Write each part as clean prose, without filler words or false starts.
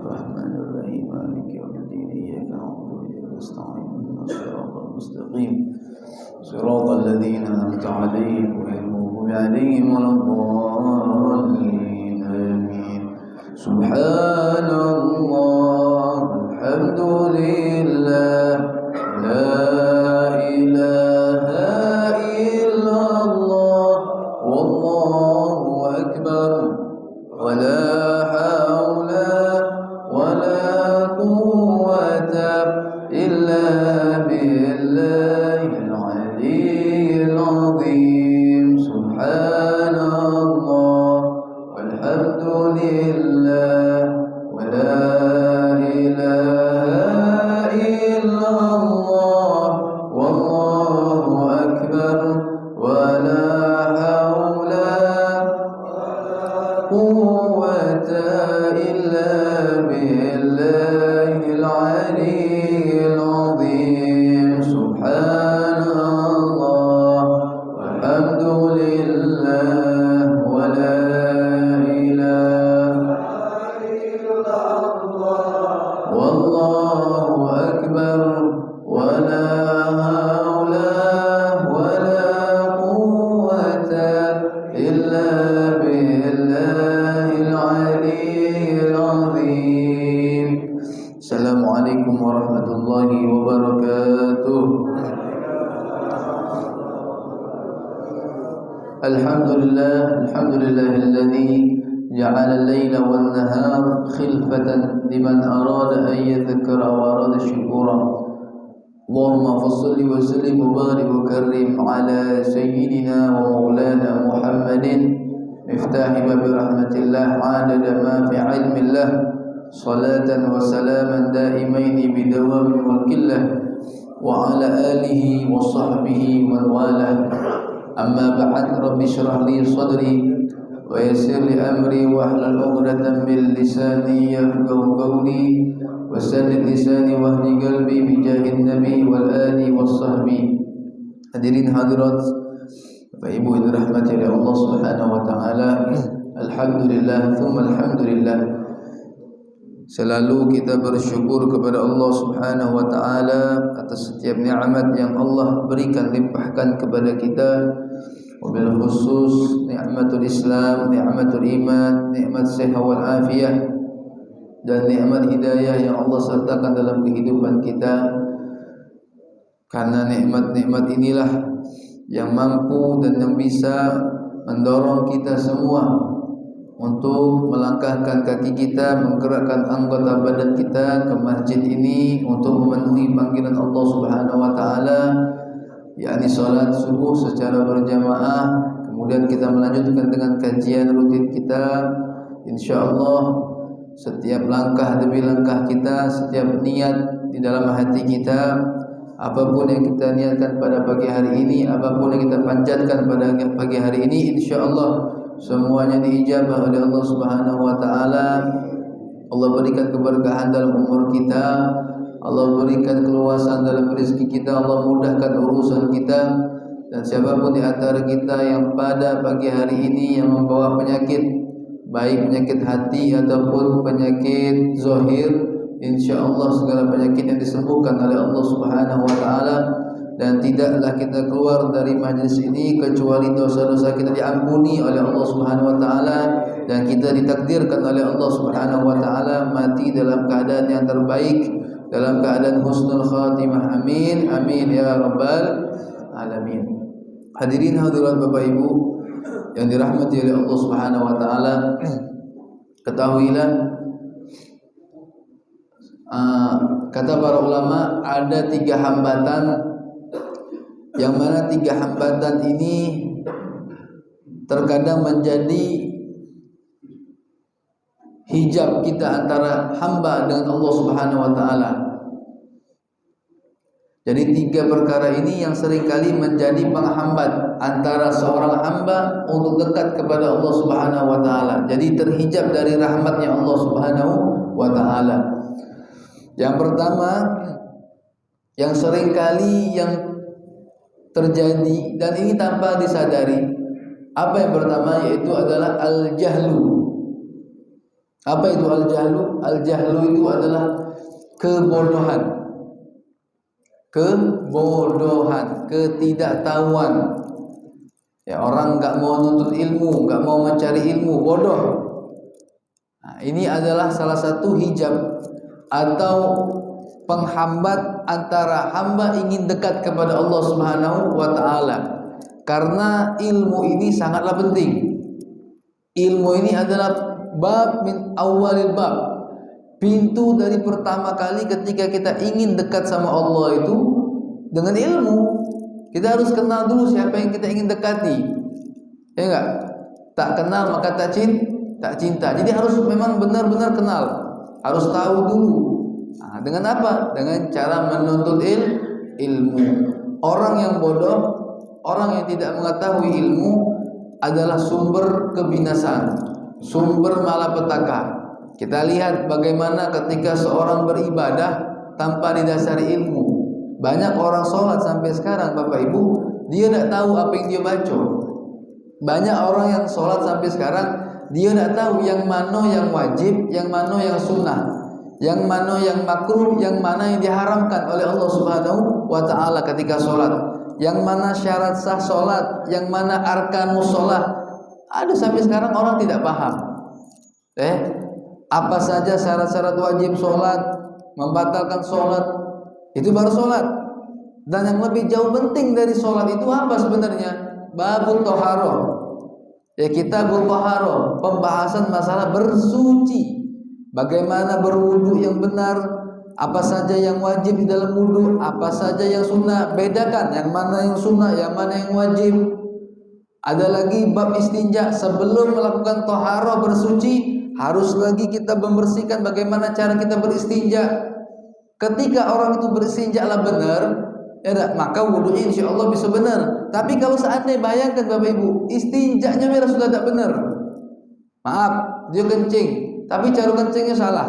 الرحمن الرحيم مالك يوم الدين إياك نعبد وإياك نستعين اهدنا الصراط المستقيم صراط الذين أنعمت عليهم غير المغضوب عليهم ولا الضالين آمين. سبحان الله الحمد لله لا إله إلا الله والله أكبر ولا حول ولا قوة إلا بالله العلي العظيم. سبحان الله والحمد لله ولا إله إلا الله والله أكبر ولا حول قوة إلا بالله العلي العظيم. سبحان الله والحمد لله ولا إله إلا الله والله أكبر ولا حول ولا قوة إلا بالله العلي العظيم. Assalamualaikum warahmatullahi wabarakatuh. Alhamdulillahilladzi ja'ala al-laila wan-nahara khilfatan liman arada an yadhakkara wa arada syukura. Allahumma fassalli wa sallim wa barik wa karrim ala sayyidina wa maulana Muhammadin miftahi babi rahmatillah adada ma fi ilmillah salatan wa salaman daimaini bidawami mulkillah wa ala alihi wa sahbihi wa walah. Amma ba'd, rabbi shrah li sadri wa yassir li amri wa hlul 'uqdatam min lisani yafqahu qawli wa saddid lisani wa hdi qalbi bi jahid nabi wal ali was sahbi. Hadirin hadirat Bapak Ibu yang dirahmati oleh Allah Subhanahu wa taala, alhamdulillah thumma alhamdulillah. Selalu kita bersyukur kepada Allah Subhanahu wa taala atas setiap nikmat yang Allah berikan limpahkan kepada kita. Wabil khusus nikmatul Islam, nikmatul iman, nikmat sehat wal afiyah dan nikmat hidayah yang Allah sertakan dalam kehidupan kita. Karena nikmat-nikmat inilah yang mampu dan yang bisa mendorong kita semua untuk melangkahkan kaki kita, menggerakkan anggota badan kita ke masjid ini untuk memenuhi panggilan Allah Subhanahu wa taala, yakni salat subuh secara berjamaah. Kemudian kita melanjutkan dengan kajian rutin kita. Insyaallah setiap langkah demi langkah kita, setiap niat di dalam hati kita, apapun yang kita niatkan pada pagi hari ini, apapun yang kita panjatkan pada pagi hari ini, insyaallah semuanya diijabah oleh Allah Subhanahu wa taala. Allah berikan keberkahan dalam umur kita, Allah berikan keluasan dalam rezeki kita, Allah mudahkan urusan kita. Dan siapapun di antara kita yang pada pagi hari ini yang membawa penyakit, baik penyakit hati ataupun penyakit zahir, insyaallah segala penyakit yang disembuhkan oleh Allah Subhanahu wa taala. Dan tidaklah kita keluar dari majlis ini kecuali dosa-dosa kita diampuni oleh Allah Subhanahu wa taala dan kita ditakdirkan oleh Allah Subhanahu wa taala mati dalam keadaan yang terbaik, dalam keadaan husnul khatimah. Amin amin ya rabbal alamin. Hadirin hadirat Bapak Ibu yang dirahmati oleh Allah Subhanahu wa taala, ketahuilah kata para ulama ada 3 hambatan, yang mana 3 hambatan ini terkadang menjadi hijab kita antara hamba dengan Allah Subhanahu wa taala. Jadi 3 perkara ini yang seringkali menjadi penghambat antara seorang hamba untuk dekat kepada Allah Subhanahu wa taala. Jadi terhijab dari rahmatnya Allah Subhanahu wa taala. Yang pertama, yang seringkali yang terjadi dan ini tanpa disadari, apa yang pertama yaitu adalah al-jahlu. Apa itu al-jahlu? Al-jahlu itu adalah kebodohan. Kebodohan, ketidaktahuan. Ya, orang enggak mau nuntut ilmu, enggak mau mencari ilmu, bodoh. Nah, ini adalah salah satu hijab atau penghambat antara hamba ingin dekat kepada Allah Subhanahu wa taala. Karena ilmu ini sangatlah penting. Ilmu ini adalah bab min awalil bab. Pintu dari pertama kali ketika kita ingin dekat sama Allah itu dengan ilmu. Kita harus kenal dulu siapa yang kita ingin dekati. Ya enggak? Tak kenal maka tak cinta. Jadi harus memang benar-benar kenal. Harus tahu dulu. Nah, dengan apa? Dengan cara menuntut ilmu. Orang yang bodoh, orang yang tidak mengetahui ilmu adalah sumber kebinasaan, sumber malapetaka. Kita lihat bagaimana ketika seorang beribadah tanpa didasari ilmu. Banyak orang sholat sampai sekarang, Bapak Ibu, dia tidak tahu apa yang dia baca. Banyak orang yang sholat sampai sekarang, dia tidak tahu yang mana yang wajib, yang mana yang sunnah, yang mana yang makruh, yang mana yang diharamkan oleh Allah Subhanahu wa taala ketika sholat, yang mana syarat sah sholat, yang mana arkanus sholat. Ada sampai sekarang orang tidak paham. Apa saja syarat-syarat wajib sholat, membatalkan sholat, itu baru sholat. Dan yang lebih jauh penting dari sholat itu apa sebenarnya? Babul toharoh. Ya, kitabul toharoh, pembahasan masalah bersuci. Bagaimana berwudu yang benar, apa saja yang wajib di dalam wudu, apa saja yang sunnah. Bedakan yang mana yang sunnah, yang mana yang wajib. Ada lagi bab istinja. Sebelum melakukan toharoh bersuci, harus lagi kita membersihkan bagaimana cara kita beristinja. Ketika orang itu beristinja lah benar, ya, maka wudunya insya Allah bisa benar. Tapi kalau seandainya bayangkan Bapak Ibu, istinjanya merah sudah tidak benar. Maaf, dia kencing, tapi cara kencingnya salah.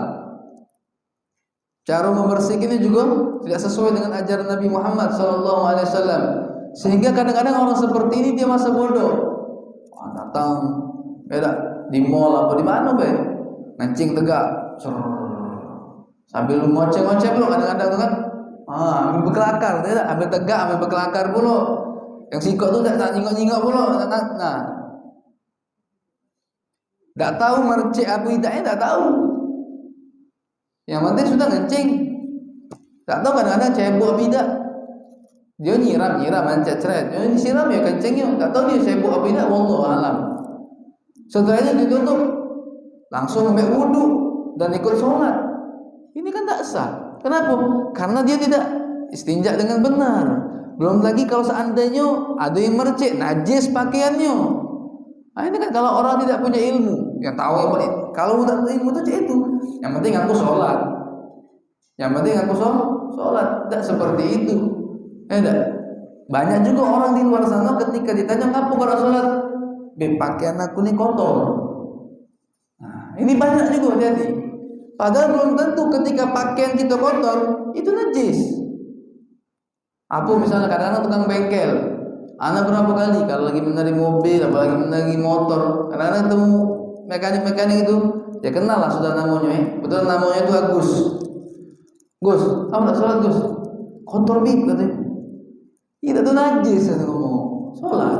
Cara membersihkannya juga tidak sesuai dengan ajaran Nabi Muhammad SAW. Sehingga kadang-kadang orang seperti ini dia masa bodoh. Datang, beda di mall apa di mana, ngencing tegak. Sambil lu ngoceh-ngoceh pula kadang-kadang tu kan. Ambil berkelakar, tidak? Ambil tegak, ambil berkelakar pula. Yang sikok tu tak nyingok-nyingok pula. Nah, tak tahu mercik apa tidaknya, tak tahu. Yang penting sudah ngencing. Tak tahu kadang-kadang cebok apa tidak. Dia nyiram mencet-ceret. Dia disiram ya kencingnya. Tak tahu dia cebok apa tidak. Wallahu alam. Setelahnya ditutup, langsung ambil wudu dan ikut sholat. Ini kan tak sah. Kenapa? Karena dia tidak istinja dengan benar. Belum lagi kalau seandainya ada yang mercik, najis pakaiannya. Nah, ini kan kalau orang tidak punya ilmu, yang tahu apa itu. Kalau tidak punya ilmu itu, yang penting aku sholat. Yang penting aku sholat. Tidak seperti itu. Tidak. Banyak juga orang di luar sana ketika ditanya ngapa kalau sholat, pakaian aku ini kotor. Nah, ini banyak juga hati-hati. Padahal belum tentu ketika pakaian kita kotor itu najis. Apa misalnya kadang-kadang tukang bengkel, anak berapa kali kalau lagi menarik mobil, apalagi menarik motor, kadang-kadang ketemu mekanik itu, ya kenal lah sudah namanya. Betul namanya itu Agus. Gus, kamu tak sholat Gus? Kotor bib katanya. Tidak tuh najis saya ngomong. Sholat.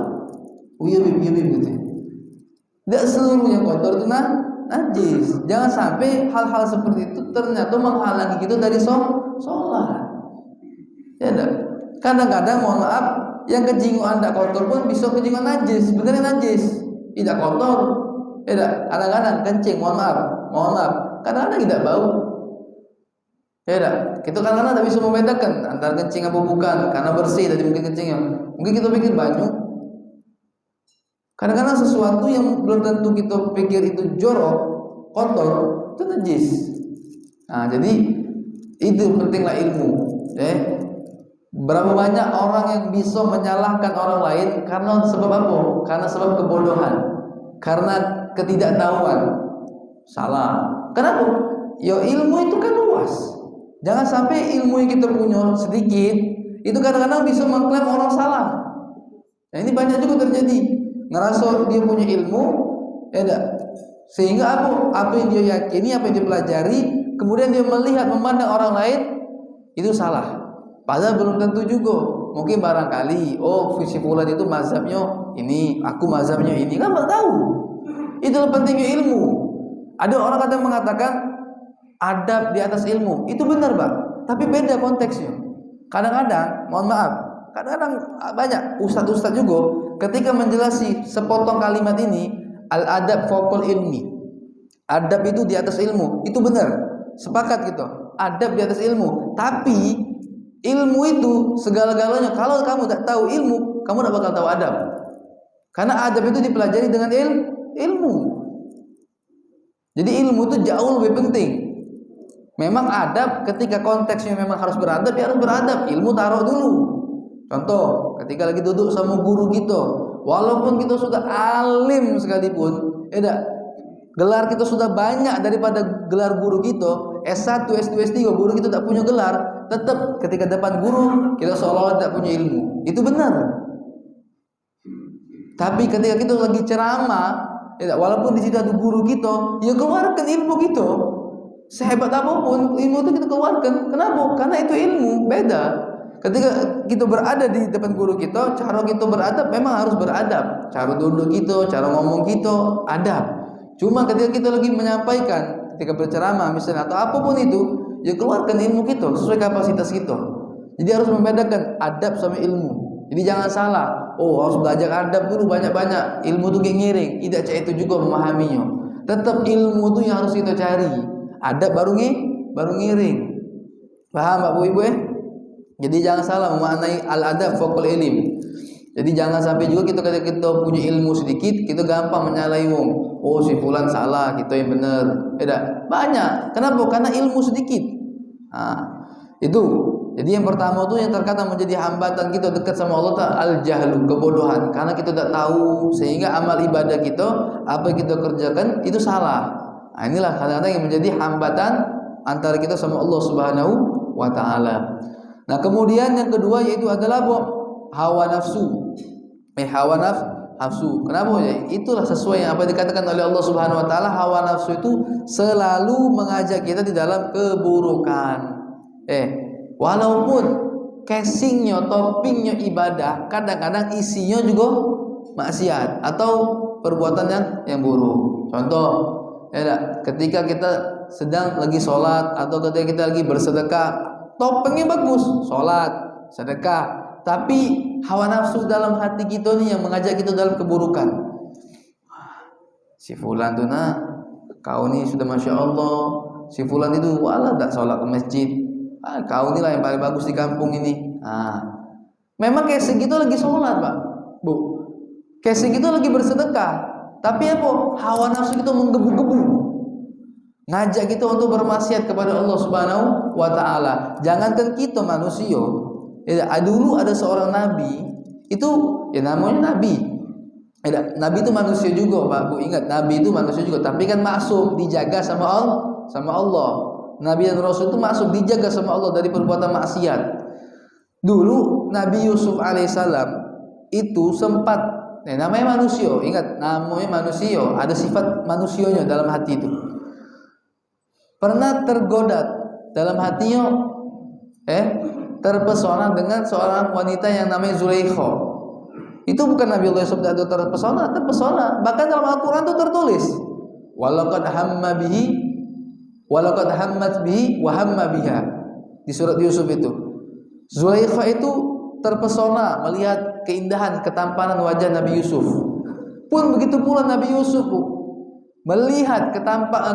Iya bib gitu. Tidak seluruhnya kotor itu najis. Jangan sampai hal-hal seperti itu ternyata menghalangi kita dari sholat. Ya enggak? Kadang-kadang mohon maaf, yang kejinguan tidak kotor pun bisa kejinguan najis. Sebenarnya najis, tidak kotor. Ya enggak? Kadang-kadang kencing, mohon maaf. Kadang-kadang tidak bau. Ya enggak? Kita kadang-kadang tidak bisa membedakan antara kencing apa bukan, karena bersih tadi mungkin kencingnya. Mungkin kita pikir banyak. Kadang-kadang sesuatu yang belum tentu kita pikir itu jorok, kotor, itu najis. Nah, jadi itu pentinglah ilmu. Berapa banyak orang yang bisa menyalahkan orang lain karena sebab apa? Karena sebab kebodohan, karena ketidaktahuan. Salah. Kenapa? Ya ilmu itu kan luas. Jangan sampai ilmu yang kita punya sedikit itu kadang-kadang bisa mengklaim orang salah. Nah, ini banyak juga terjadi. Ngerasa dia punya ilmu, ya enggak. Sehingga apa yang dia yakini, apa yang dia pelajari, kemudian dia melihat, memandang orang lain, itu salah. Padahal belum tentu juga. Mungkin barangkali, oh si fulan itu mazhabnya ini, aku mazhabnya ini, kan nggak tahu. Itulah pentingnya ilmu. Ada orang kadang mengatakan adab di atas ilmu, itu benar Pak, tapi beda konteksnya. Kadang-kadang, mohon maaf, kadang-kadang banyak ustadz-ustadz juga ketika menjelasi sepotong kalimat ini, al-adab fawqal ilmi, adab itu di atas ilmu, itu benar, sepakat gitu, adab di atas ilmu. Tapi ilmu itu segala-galanya. Kalau kamu tak tahu ilmu, kamu tak bakal tahu adab. Karena adab itu dipelajari dengan ilmu. Jadi ilmu itu jauh lebih penting. Memang adab ketika konteksnya memang harus beradab, ya harus beradab. Ilmu taruh dulu. Contoh, ketika lagi duduk sama guru kita, walaupun kita sudah alim sekalipun, gelar kita sudah banyak daripada gelar guru kita, S1, S2, S3, guru kita tak punya gelar, tetap ketika depan guru kita seolah-olah tak punya ilmu. Itu benar. Tapi ketika kita lagi ceramah, walaupun di situ ada guru kita, ya keluarkan ilmu kita. Sehebat apapun ilmu itu kita keluarkan. Kenapa? Karena itu ilmu, beda. Ketika kita berada di depan guru kita, cara kita beradab memang harus beradab. Cara duduk kita, cara ngomong kita, adab. Cuma ketika kita lagi menyampaikan, ketika berceramah misalnya atau apapun itu, ya keluarkan ilmu kita sesuai kapasitas kita. Jadi harus membedakan adab sama ilmu. Jadi jangan salah. Oh, harus belajar adab dulu banyak-banyak. Ilmu itu ngiring. Tidak cek itu juga memahaminya. Tetap ilmu itu yang harus kita cari. Adab baru ngiring. Paham Bapak Ibu ya? Jadi jangan salah memaknai al-adab fawqal ilm. Jadi jangan sampai juga ketika kita punya ilmu sedikit, kita gampang menyalahi wong. Oh, si fulan salah, kita yang benar. Banyak. Kenapa? Karena ilmu sedikit. Itu. Jadi yang pertama itu yang terkadang menjadi hambatan kita dekat sama Allah Ta'ala, al-jahlu, kebodohan. Karena kita tidak tahu, sehingga amal ibadah kita, apa yang kita kerjakan itu salah. Inilah kadang-kadang yang menjadi hambatan antara kita sama Allah Subhanahu wa Ta'ala. Nah, kemudian yang kedua yaitu adalah hawa nafsu. Hawa nafsu. Kenapa ya? Itulah sesuai yang apa dikatakan oleh Allah Subhanahu wa Ta'ala, hawa nafsu itu selalu mengajak kita di dalam keburukan. Walaupun casingnya, toppingnya ibadah, kadang-kadang isinya juga maksiat atau perbuatan yang buruk. Contoh, ketika kita sedang lagi sholat atau ketika kita lagi bersedekah, toppingnya bagus, sholat, sedekah, tapi hawa nafsu dalam hati kita nih yang mengajak kita dalam keburukan. Si fulan tuh kau nih sudah masya Allah, si fulan itu walah tak sholat ke masjid. Kau inilah yang paling bagus di kampung ini. Memang casing itu lagi sholat Pak, Bu. Casing itu lagi bersedekah. Tapi hawa nafsu itu menggebu-gebu, ngajak kita untuk bermaksiat kepada Allah Subhanahu wa Ta'ala. Jangankan kita manusia. Dulu ada seorang nabi, itu namanya nabi. Nabi itu manusia juga Pak, Bu. Ingat, nabi itu manusia juga, tapi kan maksum, dijaga sama Allah. Nabi dan Rasul itu masuk dijaga sama Allah dari perbuatan maksiat. Dulu Nabi Yusuf alaihissalam itu sempat, namanya manusia, ingat namanya manusia, ada sifat manusianya dalam hati itu. Pernah tergoda dalam hatinya, terpesona dengan seorang wanita yang namanya Zulaikha. Itu bukan Nabi Allah Yusuf yang terpesona. Bahkan dalam Al-Quran itu tertulis, walaqad hamma bihi walaqad hammat bihi wa hamma biha. Di surat Yusuf itu Zulaikha itu terpesona melihat keindahan ketampanan wajah Nabi Yusuf. Pun begitu pula Nabi Yusuf melihat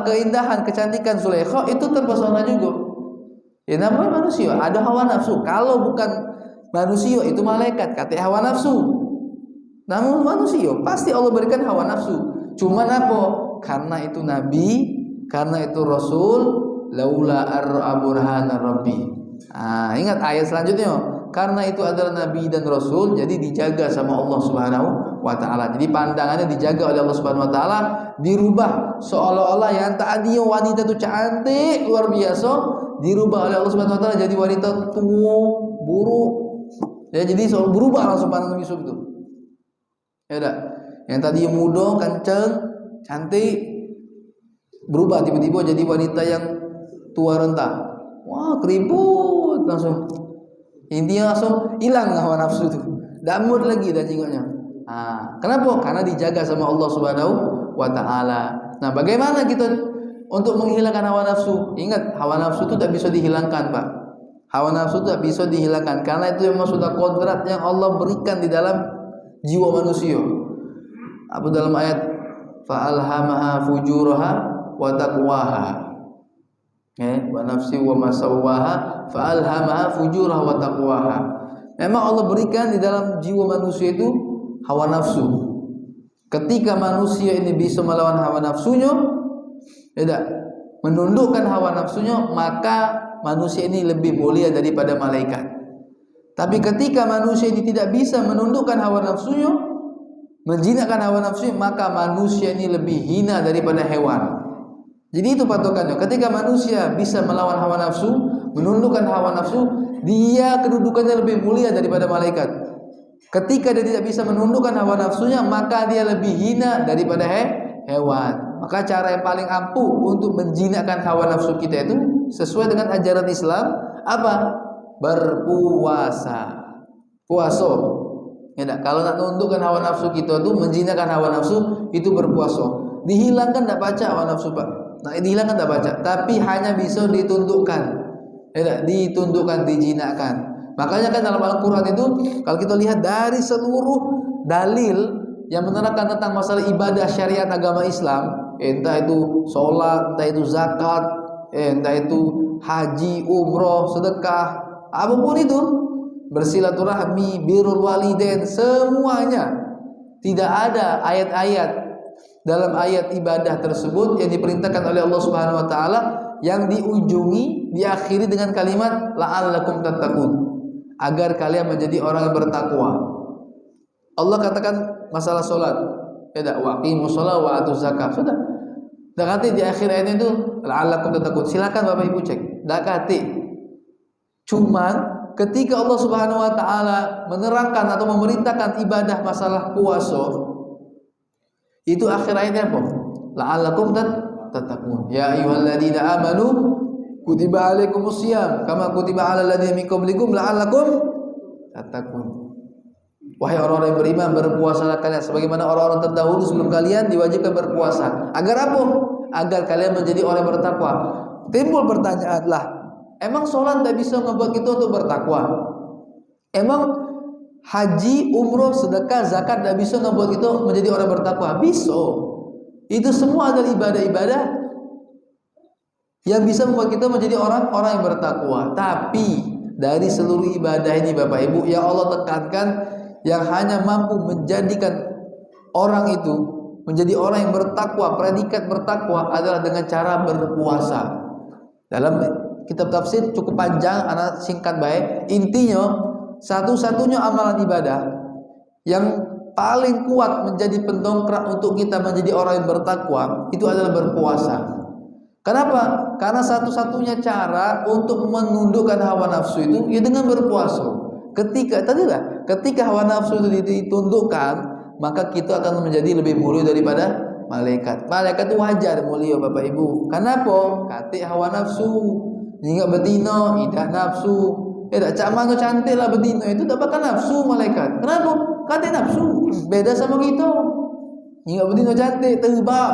keindahan kecantikan Zulaikha, itu terpesona juga. Namanya manusia, ada hawa nafsu. Kalau bukan manusia itu malaikat, kata hawa nafsu. Namun manusia pasti Allah berikan hawa nafsu. Cuman karena itu nabi, karena itu Rasul, laula ar'a burhana rabbi. Ingat ayat selanjutnya. Karena itu adalah Nabi dan Rasul, jadi dijaga sama Allah Subhanahu wa Ta'ala. Jadi pandangannya dijaga oleh Allah Subhanahu wa Ta'ala, dirubah seolah-olah yang tadinya wanita itu cantik luar biasa, dirubah oleh Allah Subhanahu wa Ta'ala jadi wanita tua, buruk. Jadi soal berubah langsung pandangan Yusuf itu. Yang tadinya muda, kenceng, cantik, berubah tiba-tiba jadi wanita yang tua renta. Wah, keribut langsung. Intinya langsung hilang hawa nafsu itu. Tak mood lagi dah tengoknya. Kenapa? Karena dijaga sama Allah Subhanahu wa taala. Nah, bagaimana kita untuk menghilangkan hawa nafsu? Ingat, hawa nafsu itu tak bisa dihilangkan, Pak. Hawa nafsu tak bisa dihilangkan karena itu memang sudah kodrat yang Allah berikan di dalam jiwa manusia. Apa dalam ayat fa'alhamaha fujuraha wa taqwaha. Wa nafsi wa ma sawwaha fa'alhamaha fujuraha wa taqwaha. Memang Allah berikan di dalam jiwa manusia itu hawa nafsu. Ketika manusia ini bisa melawan hawa nafsunya, tidak menundukkan hawa nafsunya, maka manusia ini lebih mulia daripada malaikat. Tapi ketika manusia ini tidak bisa menundukkan hawa nafsunya, menjinakkan hawa nafsunya, maka manusia ini lebih hina daripada hewan. Jadi itu patokannya. Ketika manusia bisa melawan hawa nafsu, menundukkan hawa nafsu, dia kedudukannya lebih mulia daripada malaikat. Ketika dia tidak bisa menundukkan hawa nafsunya, maka dia lebih hina daripada hewan. Maka cara yang paling ampuh untuk menjinakkan hawa nafsu kita itu sesuai dengan ajaran Islam apa? Berpuasa. Puasa. Ya, kalau nak menundukkan hawa nafsu kita itu, menjinakkan hawa nafsu itu berpuasa. Dihilangkan tak baca hawa nafsu, Pak. Nah, dihilangkan tak baca, tapi hanya bisa ditundukkan. Ya, ditundukkan, dijinakkan. Makanya kan dalam Al-Quran itu kalau kita lihat dari seluruh dalil yang menerangkan tentang masalah ibadah syariat agama Islam, entah itu sholat, entah itu zakat, entah itu haji, umroh, sedekah, apapun itu, bersilaturahmi, birrul walidain, semuanya tidak ada ayat-ayat dalam ayat ibadah tersebut yang diperintahkan oleh Allah Subhanahu wa taala yang diujungi, diakhiri dengan kalimat la'allakum tattaqun, agar kalian menjadi orang yang bertakwa. Allah katakan masalah salat, ya, waqimus shalah wa atuz zakat. Sudah. Dan nanti di akhir ayat itu la'allakum tattaqun. Silakan Bapak Ibu cek. Dak kati. Cuman ketika Allah Subhanahu wa taala menerangkan atau memerintahkan ibadah masalah puasa, itu akhir ayatnya apa? La'allakum tattaqun. Ya ayyuhalladzina amanu kutiba alaikumusiyam kama kutiba alal ladzina min qablikum la'allakum tattaqun. Wahai orang-orang yang beriman, berpuasalah kalian sebagaimana orang-orang terdahulu sebelum kalian diwajibkan berpuasa. Agar apa? Agar kalian menjadi orang yang bertakwa. Timbul pertanyaan, lah, emang sholat tak bisa membuat kita untuk bertakwa? Emang haji, umroh, sedekah, zakat tak bisa membuat kita menjadi orang bertakwa? Bisa. Itu semua adalah ibadah-ibadah yang bisa membuat kita menjadi orang-orang yang bertakwa. Tapi dari seluruh ibadah ini Bapak Ibu, yang Allah tekankan, yang hanya mampu menjadikan orang itu menjadi orang yang bertakwa, predikat bertakwa adalah dengan cara berpuasa. Dalam kitab tafsir cukup panjang, anak singkat baik. Intinya, satu-satunya amalan ibadah yang paling kuat menjadi pendongkrak untuk kita menjadi orang yang bertakwa itu adalah berpuasa. Kenapa? Karena satu-satunya cara untuk menundukkan hawa nafsu itu ya dengan berpuasa. Ketika hawa nafsu itu ditundukkan, maka kita akan menjadi lebih mulia daripada malaikat. Malaikat itu wajar mulia Bapak Ibu. Kenapa? Kati hawa nafsu, jika betina idah nafsu. Tak cak mana cantik lah betina itu tak bakal nafsu malaikat. Kenapa? Kati nafsu. Beda sama kita. Jika betina cantik terbak.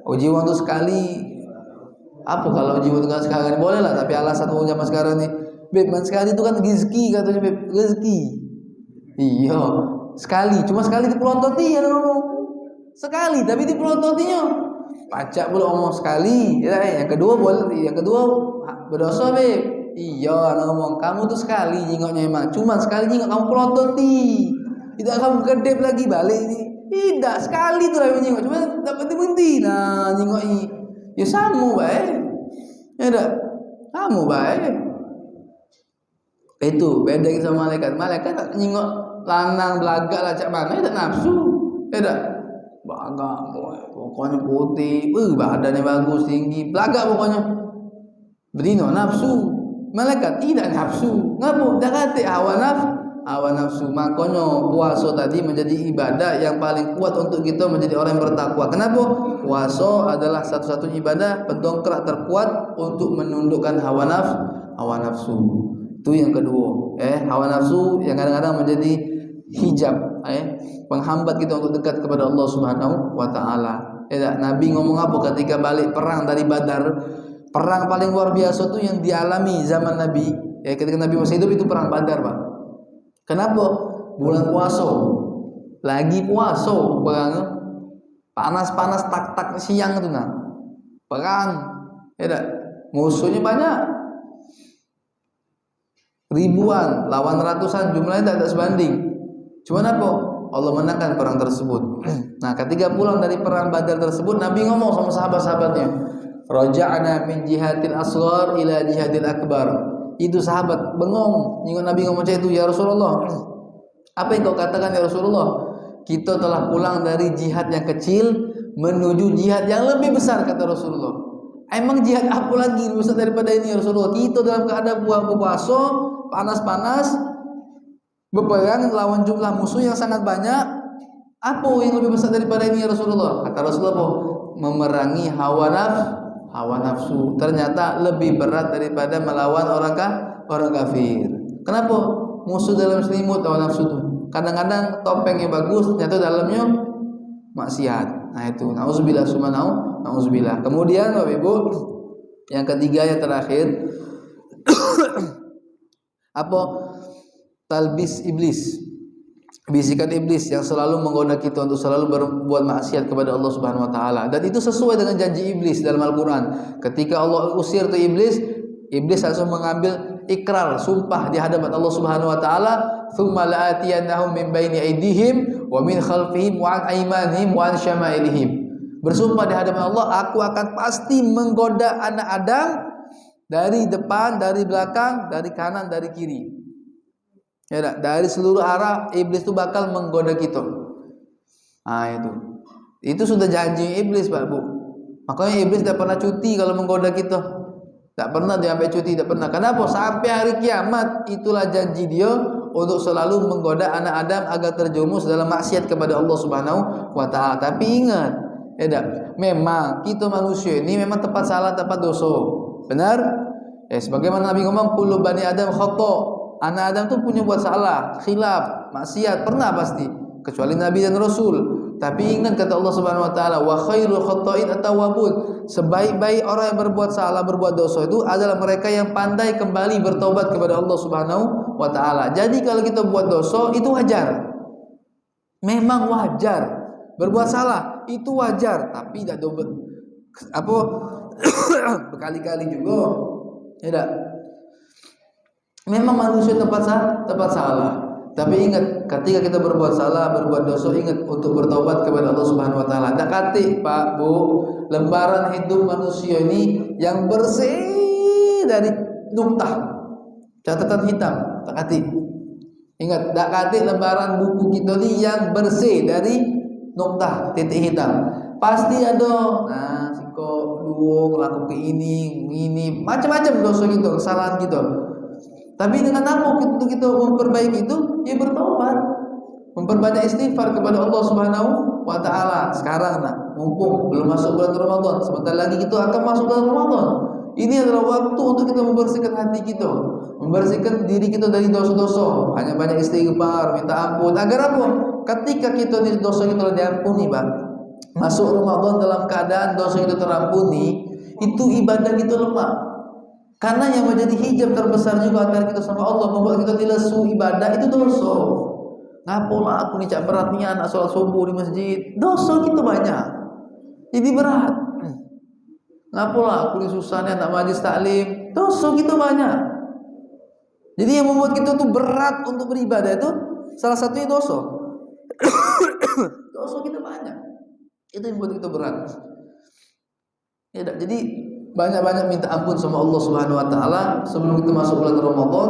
Uji waktu sekali. Apa kalau uji waktu sekarang boleh lah, tapi alasan zaman sekarang ni, beb, sekali itu kan rezeki katanya, beb, rezeki. Iya, sekali, cuma sekali dipelototi ya ngomong. Sekali, tapi dipelototnya. Pacak pula ngomong sekali. Ya, yang kedua boleh, yang kedua berdosa, beb. Iya, ngomong kamu tuh sekali jingoknya emang, cuma sekali jingok kamu pelototi. Tidak kamu kedep lagi balik ini. Tidak, sekali tu lah menyingok, cuma tak berhenti-berhenti. Nah, nyingok ini, ya sama baik. Ya tak, sama baik. Itu beda sama malaikat. Malaikat tak nyingok lanang belagak lah cak mana, ya tak nafsu. Ya tak, belagak, pokoknya putih, badannya bagus, tinggi, belagak pokoknya. Betina nafsu. Malaikat tidak nafsu. Ngapa? Dah kata hawa hawa nafsu. Makanya puasa tadi menjadi ibadah yang paling kuat untuk kita menjadi orang yang bertakwa. Kenapa? Puasa adalah satu-satunya ibadah pendongkrak terkuat untuk menundukkan hawa nafsu. Itu yang kedua. Hawa nafsu yang kadang-kadang menjadi hijab, penghambat kita untuk dekat kepada Allah Subhanahu wa taala. Nabi ngomong apa ketika balik perang dari Badar? Perang paling luar biasa itu yang dialami zaman Nabi. Ketika Nabi masih hidup itu perang Badar, Pak. Kenapa? Bulan puasa. Lagi puasa, perang panas-panas tak-tak siang itu nah. Perang. Musuhnya banyak. Ribuan, lawan ratusan, jumlahnya tak sebanding. Cuman apa? Allah menangkan perang tersebut. Nah, ketika pulang dari perang Badar tersebut, Nabi ngomong sama sahabat-sahabatnya, "Raja'na min jihadil asghar ila jihadil akbar." Itu sahabat bengong, Nabi ngomong itu, "Ya Rasulullah, apa yang kau katakan ya Rasulullah? Kita telah pulang dari jihad yang kecil menuju jihad yang lebih besar," kata Rasulullah. Emang jihad apa lagi besar daripada ini ya Rasulullah? Kita dalam keadaan puasa, panas-panas, berperang lawan jumlah musuh yang sangat banyak. Apa yang lebih besar daripada ini ya Rasulullah? Kata Rasulullah, memerangi hawa nafsu. Ternyata lebih berat daripada melawan orang kafir. Kenapa? Musuh dalam selimut hawa nafsu itu. Kadang-kadang topengnya bagus, ternyata dalamnya maksiat. Nah itu, nauzubillah summa nauzubillah. Kemudian Bapak Ibu, yang ketiga yang terakhir apa? Talbis iblis. Bisikan iblis yang selalu menggoda kita untuk selalu berbuat maksiat kepada Allah Subhanahu wa taala. Dan itu sesuai dengan janji iblis dalam Al-Qur'an. Ketika Allah usir tu iblis langsung mengambil ikrar, sumpah di hadapan Allah Subhanahu wa taala, "Tsumma la'atiyannahum min baini aydihim wa min khalfihim wa an aymanihim wa an syama'ilihim." Bersumpah di hadapan Allah, aku akan pasti menggoda anak Adam dari depan, dari belakang, dari kanan, dari kiri. Dari seluruh arah iblis itu bakal menggoda kita. Nah itu sudah janji iblis, Pak Bu. Makanya iblis tidak pernah cuti kalau menggoda kita. Tak pernah dia sampai cuti, tidak pernah. Kenapa? Sampai hari kiamat itulah janji dia untuk selalu menggoda anak Adam agar terjerumus dalam maksiat kepada Allah Subhanahu wa taala. Tapi ingat, memang kita manusia ini memang tempat salah, tempat dosa. Benar? Sebagaimana Nabi ngomong, kullu bani Adam khata'. Anak Adam tuh punya buat salah, khilaf, maksiat, pernah pasti, kecuali Nabi dan Rasul. Tapi ingat kata Allah Subhanahu wa taala, wa khairul khata'in at-tawwabun. Sebaik-baik orang yang berbuat salah, berbuat dosa itu adalah mereka yang pandai kembali bertobat kepada Allah Subhanahu wa taala. Jadi kalau kita buat dosa itu wajar. Memang wajar. Berbuat salah itu wajar, tapi tidak dobel berkali-kali juga. Tidak. Memang manusia tempat salah. Tapi ingat, ketika kita berbuat salah, berbuat dosa, ingat untuk bertobat kepada Allah Subhanahu wa taala. Tak kati, Pak, Bu, lembaran hidup manusia ini yang bersih dari nuktah, catatan hitam, tak kati. Ingat, tak kati lembaran buku kita ini yang bersih dari nuktah, titik hitam. Pasti ada, siko dua ngelakuin ini, macam-macam dosa gitu, kesalahan gitu. Tapi dengan apa untuk kita memperbaiki itu? Ya bertobat, memperbanyak istighfar kepada Allah Subhanahu wa taala. Sekarang mumpung belum masuk bulan Ramadan, sebentar lagi kita akan masuk bulan Ramadan. Ini adalah waktu untuk kita membersihkan hati kita, membersihkan diri kita dari dosa-dosa. Hanya banyak istighfar, minta ampun. Agar apa? Ketika kita dosa kita diampuni, Pak, masuk Ramadan dalam keadaan dosa kita terampuni, itu ibadah kita lemah. Karena yang menjadi hijab terbesar juga antara kita sama Allah, membuat kita lesu ibadah, itu dosa. Ngapalah aku nih cak beratnya anak sholat subuh di masjid, dosa kita banyak, jadi berat. Ngapalah aku nih susahnya anak majlis taklim, dosa kita banyak. Jadi yang membuat kita tuh berat untuk beribadah itu salah satunya dosa. Dosa kita banyak, itu yang membuat kita berat. Jadi banyak-banyak minta ampun sama Allah Subhanahu wa taala sebelum kita masuk bulan Ramadan.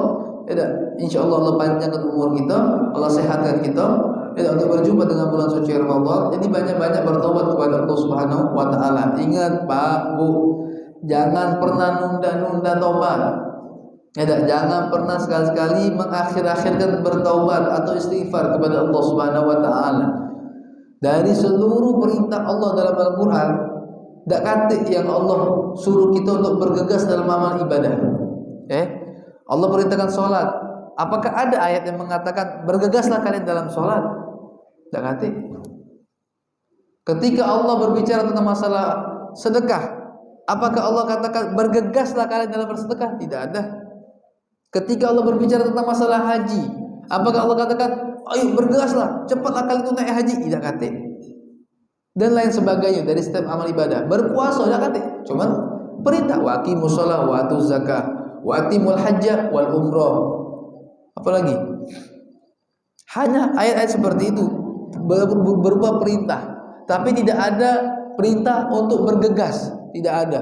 Insyaallah Allah panjangkan umur kita, Allah sehatkan kita untuk berjumpa dengan bulan suci Ramadan. Jadi banyak-banyak bertobat kepada Allah Subhanahu wa taala. Ingat, Pak, Bu, jangan pernah nunda-nunda tobat. Ya, jangan pernah sekali-kali mengakhir-akhirkan bertaubat atau istighfar kepada Allah Subhanahu wa taala. Dari seluruh perintah Allah dalam Al-Qur'an, dak kate yang Allah suruh kita untuk bergegas dalam amal ibadah. Allah perintahkan salat. Apakah ada ayat yang mengatakan bergegaslah kalian dalam salat? Dak kate. Ketika Allah berbicara tentang masalah sedekah, apakah Allah katakan bergegaslah kalian dalam bersedekah? Tidak ada. Ketika Allah berbicara tentang masalah haji, apakah Allah katakan, ayo bergegaslah, cepatlah kalian tunai haji? Tidak kate. Dan lain sebagainya dari setiap amal ibadah. Berpuasa tidak kate. Cuman perintah waqimus shalah wa atuz zakah wa atimul hajja wal umrah. Apalagi? Hanya ayat-ayat seperti itu berupa perintah, tapi tidak ada perintah untuk bergegas, tidak ada.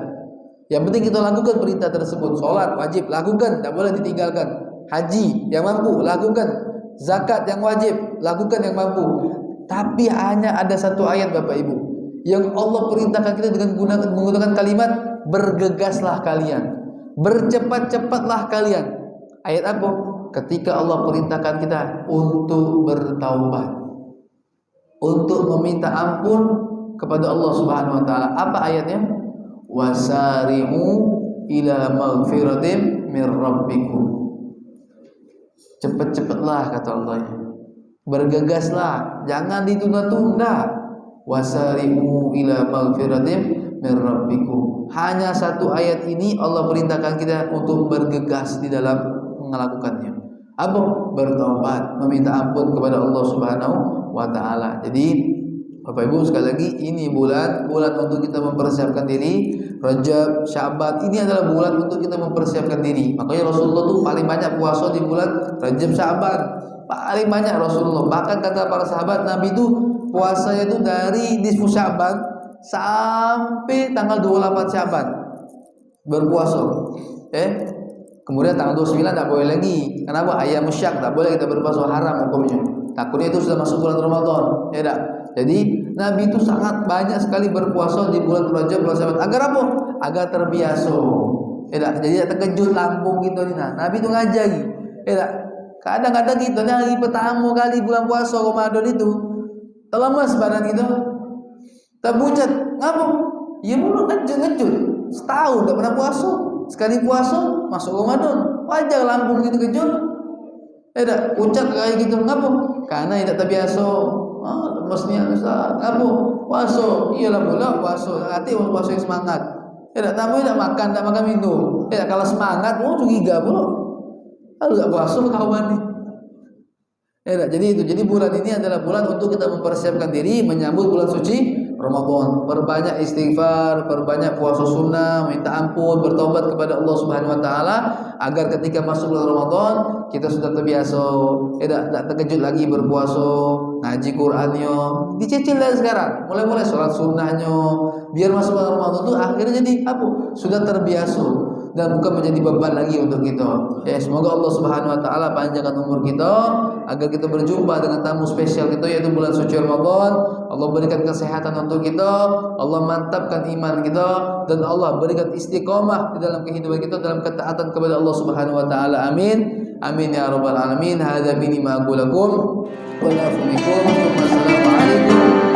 Yang penting kita lakukan perintah tersebut. Sholat wajib, lakukan, tidak boleh ditinggalkan. Haji yang mampu, lakukan. Zakat yang wajib, lakukan yang mampu. Tapi hanya ada satu ayat Bapak Ibu yang Allah perintahkan kita dengan menggunakan kalimat bergegaslah kalian, bercepat-cepatlah kalian. Ayat apa? Ketika Allah perintahkan kita untuk bertaubat, untuk meminta ampun kepada Allah Subhanahu wa taala. Apa ayatnya? Wasari'u ila maghfiratin mir rabbikum. Cepat-cepatlah kata Allah. Bergegaslah, jangan ditunda-tunda. Wasari'u ila maghfiratin mir rabbikum. Hanya satu ayat ini Allah perintahkan kita untuk bergegas di dalam melakukannya. Apa? Bertobat, meminta ampun kepada Allah Subhanahu wa taala. Jadi Bapak Ibu sekali lagi, ini bulan untuk kita mempersiapkan diri. Rajab, Sya'ban, ini adalah bulan untuk kita mempersiapkan diri. Makanya Rasulullah tuh paling banyak puasa di bulan Rajab, Sya'ban. Paling banyak Rasulullah. Bahkan kata para sahabat Nabi itu puasanya itu dari nisfu Sya'ban sampai tanggal 28 Sya'ban berpuasa. Kemudian tanggal 29 tak boleh lagi. Kenapa? Ayam syak tak boleh kita berpuasa, haram hukumnya. Takutnya itu sudah masuk bulan Ramadan. Ya tak? Jadi Nabi itu sangat banyak sekali berpuasa di bulan Rajab, bulan Sya'ban. Agar apa? Agar terbiasa. Ya tak? Jadi tak terkejut lampung gitu nih. Nah, Nabi itu ngajari. Ya tak? Kadang-kadang kita nih hari pertama kali bulan puasa Ramadan itu lemas badan kita. Terbucat. Ngapa? Ya mulu ngejut. Setahun tak pernah puasa. Sekali puasa masuk Ramadan. Wajar lampung gitu kejut. Ya tak? Pucat kayak gitu. Ngapa? Karena tidak terbiasa. Lemasnya Ustaz. Ngapa? Puasa. Iyalah pula puasa. Hati puasa yang semangat. Ya tak? Tamu tidak makan minum. Ya tak? Kalau semangat mau curiga pula. Lalu tak puasa kawan nih. Ya tak? Jadi itu. Jadi bulan ini adalah bulan untuk kita mempersiapkan diri menyambut bulan suci Ramadan. Perbanyak istighfar, perbanyak puasa sunnah, minta ampun, bertobat kepada Allah Subhanahu wa taala agar ketika masuk bulan Ramadan kita sudah terbiasa, tidak terkejut lagi berpuasa, ngaji Qur'annya, dicicil dari sekarang, mulai sholat sunnahnya, biar masuk bulan Ramadan itu akhirnya jadi apa? Sudah terbiasa dan bukan menjadi beban lagi untuk kita. Ya, semoga Allah Subhanahu wa taala panjangkan umur kita agar kita berjumpa dengan tamu spesial kita yaitu bulan suci Ramadan. Allah berikan kesehatan untuk kita, Allah mantapkan iman kita dan Allah berikan istiqomah di dalam kehidupan kita dalam ketaatan kepada Allah Subhanahu wa taala. Amin. Amin ya rabbal alamin. Hadza minni ma aqul lakum wa la afu minkum. Wassalamu alaikum